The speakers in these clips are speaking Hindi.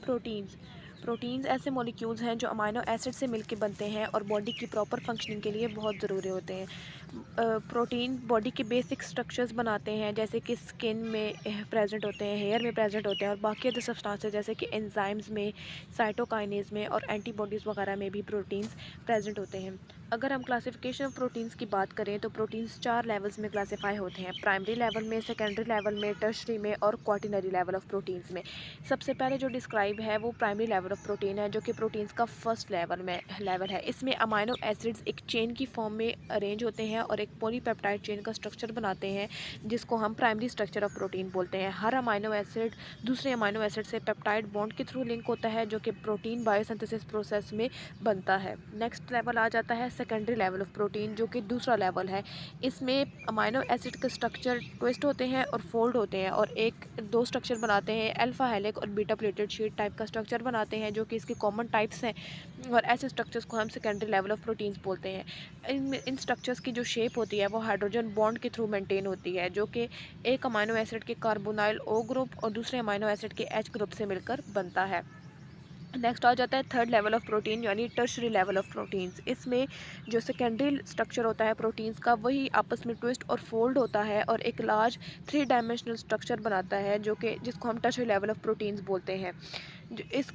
प्रोटीन्स प्रोटीन्स ऐसे मॉलिक्यूल्स हैं जो अमाइनो एसिड से मिलकर बनते हैं और बॉडी की प्रॉपर फंक्शनिंग के लिए बहुत ज़रूरी होते हैं। प्रोटीन बॉडी के बेसिक स्ट्रक्चर्स बनाते हैं, जैसे कि स्किन में प्रेजेंट होते हैं, हेयर में प्रेजेंट होते हैं, और बाकी अदर सब्सटेंसेस जैसे कि एंजाइम्स में, साइटोकाइनेज में और एंटीबॉडीज़ वगैरह में भी प्रोटीन्स प्रेजेंट होते हैं। अगर हम क्लासिफिकेशन ऑफ प्रोटीन्स की बात करें तो प्रोटीन्स 4 लेवल्स में क्लासीफाई होते हैं: प्राइमरी लेवल में, सेकेंडरी लेवल में, टर्शरी में और क्वार्टिनरी लेवल ऑफ प्रोटीन्स में। सबसे पहले जो डिस्क्राइब है वो प्राइमरी लेवल ऑफ प्रोटीन है, जो कि प्रोटीन्स का फर्स्ट लेवल है। इसमें अमाइनो एसिड्स एक चेन की फॉर्म में अरेंज होते हैं और एक पॉलीपेप्टाइड चेन का स्ट्रक्चर बनाते हैं, जिसको हम प्राइमरी स्ट्रक्चर ऑफ प्रोटीन बोलते हैं। हर अमाइनो एसिड दूसरे अमाइनो एसिड से पेप्टाइड बॉन्ड के थ्रू लिंक होता है, जो कि प्रोटीन बायोसिंथेसिस प्रोसेस में बनता है। नेक्स्ट लेवल आ जाता है सेकेंडरी लेवल ऑफ प्रोटीन, जो कि दूसरा लेवल है। इसमें अमाइनो एसिड के स्ट्रक्चर ट्विस्ट होते हैं और फोल्ड होते हैं और एक दो स्ट्रक्चर बनाते हैं, अल्फा हेलिक्स और बीटा प्लेटेड शीट टाइप का स्ट्रक्चर बनाते हैं, जो कि इसके कॉमन टाइप्स हैं। और ऐसे स्ट्रक्चर्स को हम सेकेंडरी लेवल ऑफ प्रोटीन्स बोलते हैं। इन स्ट्रक्चर्स की जो शेप होती है वो हाइड्रोजन बॉन्ड के थ्रू मेंटेन होती है, जो कि एक अमाइनो एसिड के कार्बोनाइल ओ ग्रुप और दूसरे अमाइनो एसिड के एच ग्रुप से मिलकर बनता है। नेक्स्ट आ जाता है थर्ड लेवल ऑफ प्रोटीन, यानी टर्शरी लेवल ऑफ प्रोटीन्स। इसमें जो सेकेंडरी स्ट्रक्चर होता है प्रोटीन्स का, वही आपस में ट्विस्ट और फोल्ड होता है और एक लार्ज 3 डायमेंशनल स्ट्रक्चर बनाता है, जिसको हम टर्शरी लेवल ऑफ प्रोटीन्स बोलते हैं। इस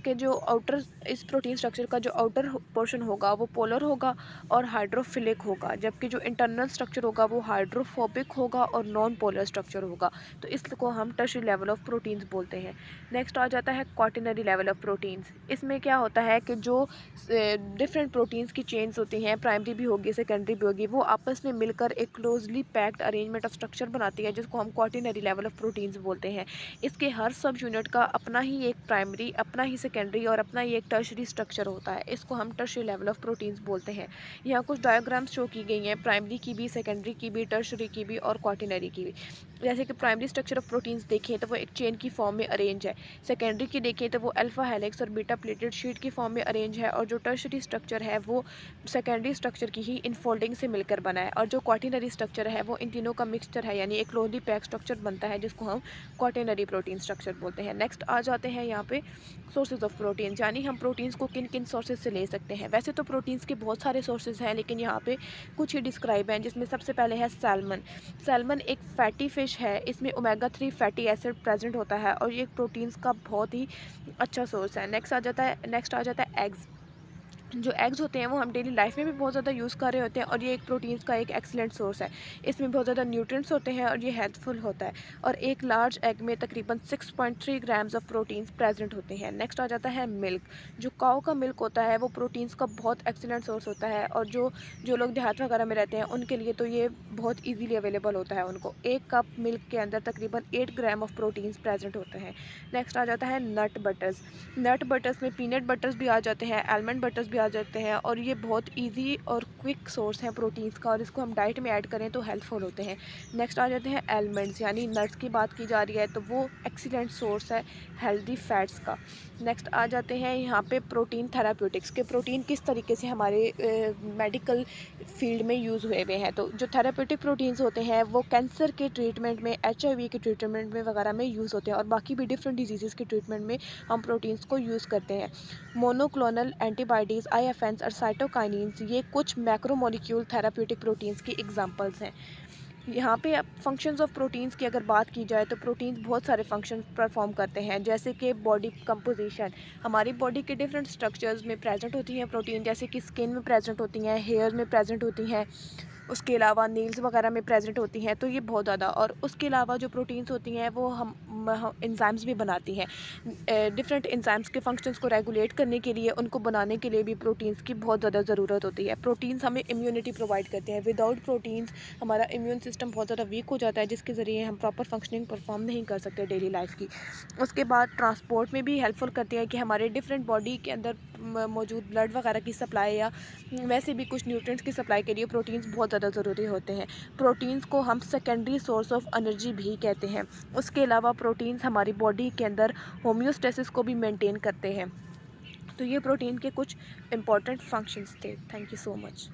प्रोटीन स्ट्रक्चर का जो आउटर पोर्शन होगा वो पोलर होगा और हाइड्रोफिलिक होगा, जबकि जो इंटरनल स्ट्रक्चर होगा वो हाइड्रोफोबिक होगा और नॉन पोलर स्ट्रक्चर होगा। तो इसको हम टर्शरी लेवल ऑफ प्रोटीन्स बोलते हैं। नेक्स्ट आ जाता है क्वार्टिनरी लेवल ऑफ प्रोटीन्स। इसमें क्या होता है कि जो डिफरेंट प्रोटीन्स की चेन्स होती हैं, प्राइमरी भी होगी, सेकेंडरी भी होगी, वो आपस में मिलकर एक closely packed arrangement of structure बनाती है, जिसको हम क्वार्टिनरी लेवल ऑफ प्रोटीन्स बोलते हैं। इसके हर सब यूनिट का अपना ही एक प्राइमरी, अपना ही सेकेंडरी और अपना ही एक टर्शरी स्ट्रक्चर होता है। इसको हम टर्शरी लेवल ऑफ प्रोटीन्स बोलते हैं। यहाँ कुछ डायग्राम्स शो की गई हैं, प्राइमरी की भी, सेकेंडरी की भी, टर्शरी की भी और क्वार्टिनरी की भी। जैसे कि प्राइमरी स्ट्रक्चर ऑफ प्रोटीन्स देखें तो वो एक चेन की फॉर्म में अरेंज है, सेकेंडरी की देखें तो वो अल्फा हेलिक्स और बीटा प्लेटेड शीट की फॉर्म में अरेंज है, और जो टर्शरी स्ट्रक्चर है वो सेकेंडरी स्ट्रक्चर की ही इनफोल्डिंग से मिलकर बना है, और जो क्वार्टिनरी स्ट्रक्चर है वो इन तीनों का मिक्सचर है, यानी एक क्लोजली पैक्ड स्ट्रक्चर बनता है, जिसको हम क्वार्टिनरी प्रोटीन स्ट्रक्चर बोलते हैं। नेक्स्ट आ जाते हैं यहाँ पे सोर्सेज ऑफ प्रोटीन, यानी हम प्रोटीन्स को किन किन सोर्सेज से ले सकते हैं। वैसे तो प्रोटीन्स के बहुत सारे सोर्सेज हैं, लेकिन यहाँ पे कुछ ही डिस्क्राइब हैं, जिसमें सबसे पहले है सैल्मन। सैल्मन एक फैटी फिश है, इसमें ओमेगा 3 फैटी एसिड प्रेजेंट होता है और ये प्रोटीन्स का बहुत ही अच्छा सोर्स है। नेक्स्ट आ जाता है एग्स। जो एग्स होते हैं वो हम डेली लाइफ में भी बहुत ज़्यादा यूज़ कर रहे होते हैं, और ये एक प्रोटीन्स का एक एक्सीलेंट सोर्स है। इसमें बहुत ज़्यादा न्यूट्रिएंट्स होते हैं और ये हेल्पफुल होता है, और एक लार्ज एग में तकरीबन 6.3 ग्राम्स ऑफ प्रोटीन्स प्रेजेंट होते हैं। नेक्स्ट आ जाता है मिल्क। जो काऊ का मिल्क होता है वो प्रोटीन्स का बहुत एक्सीलेंट सोर्स होता है, और जो जो लोग देहात वगैरह में रहते हैं उनके लिए तो ये बहुत ईजीली अवेलेबल होता है उनको। एक कप मिल्क के अंदर तकरीबन 8 ग्राम ऑफ प्रोटीन्स प्रेजेंट होते हैं। नेक्स्ट आ जाता है नट बटर्स। नट बटर्स में पीनट बटर्स भी आ जाते हैं, आलमंड बटर्स भी आ जाते हैं, और ये बहुत इजी और क्विक सोर्स है प्रोटीन्स का, और इसको हम डाइट में ऐड करें तो हेल्पफुल होते हैं। नेक्स्ट आ जाते हैं आलमंड्स, यानी नट्स की बात की जा रही है तो वो एक्सीलेंट सोर्स है हेल्दी फैट्स का। नेक्स्ट आ जाते हैं यहाँ पे प्रोटीन थेराप्यूटिक्स के, प्रोटीन किस तरीके से हमारे मेडिकल फील्ड में यूज़ हुए हुए हैं। तो जो थेराप्यूटिक प्रोटीन्स होते हैं वो कैंसर के ट्रीटमेंट में, HIV के ट्रीटमेंट में वगैरह में यूज़ होते हैं, और बाकी भी डिफरेंट डिजीज़ के ट्रीटमेंट में हम प्रोटीन्स को यूज़ करते हैं। मोनोक्लोनल एंटीबॉडीज़, IFNs और साइटोकाइनिन्स, ये कुछ मैक्रोमोलिक्यूल थेराप्यूटिक प्रोटीन्स की एग्जांपल्स हैं। यहाँ पे अब फंक्शंस ऑफ प्रोटीन्स की अगर बात की जाए तो प्रोटीन्स बहुत सारे फंक्शन परफॉर्म करते हैं, जैसे कि बॉडी कंपोजिशन। हमारी बॉडी के डिफरेंट स्ट्रक्चर्स में प्रेजेंट होती हैं प्रोटीन, जैसे कि स्किन में प्रेजेंट होती हैं, हेयर में प्रेजेंट होती हैं, उसके अलावा नील्स वगैरह में प्रेजेंट होती हैं, तो ये बहुत ज़्यादा। और उसके अलावा जो प्रोटीन्स होती हैं वो हम एंजाइम्स भी बनाती हैं। डिफरेंट एंजाइम्स के फंक्शंस को रेगुलेट करने के लिए, उनको बनाने के लिए भी प्रोटीन्स की बहुत ज़्यादा ज़रूरत होती है। प्रोटीन्स हमें इम्यूनिटी प्रोवाइड करते हैं। विदाउट प्रोटीन्स हमारा इम्यून सिस्टम बहुत ज़्यादा वीक हो जाता है, जिसके ज़रिए हम प्रॉपर फंक्शनिंग परफॉर्म नहीं कर सकते डेली लाइफ की। उसके बाद ट्रांसपोर्ट में भी हेल्पफुल करती है कि हमारे डिफरेंट बॉडी के अंदर मौजूद ब्लड वगैरह की सप्लाई या वैसे भी कुछ न्यूट्रिएंट्स की सप्लाई के लिए प्रोटीन्स बहुत ज़्यादा ज़रूरी होते हैं। प्रोटीन्स को हम सेकेंडरी सोर्स ऑफ एनर्जी भी कहते हैं। उसके अलावा प्रोटीन्स हमारी बॉडी के अंदर होम्योस्टेसिस को भी मेंटेन करते हैं। तो ये प्रोटीन के कुछ इंपॉर्टेंट फंक्शंस थे। Thank you so much.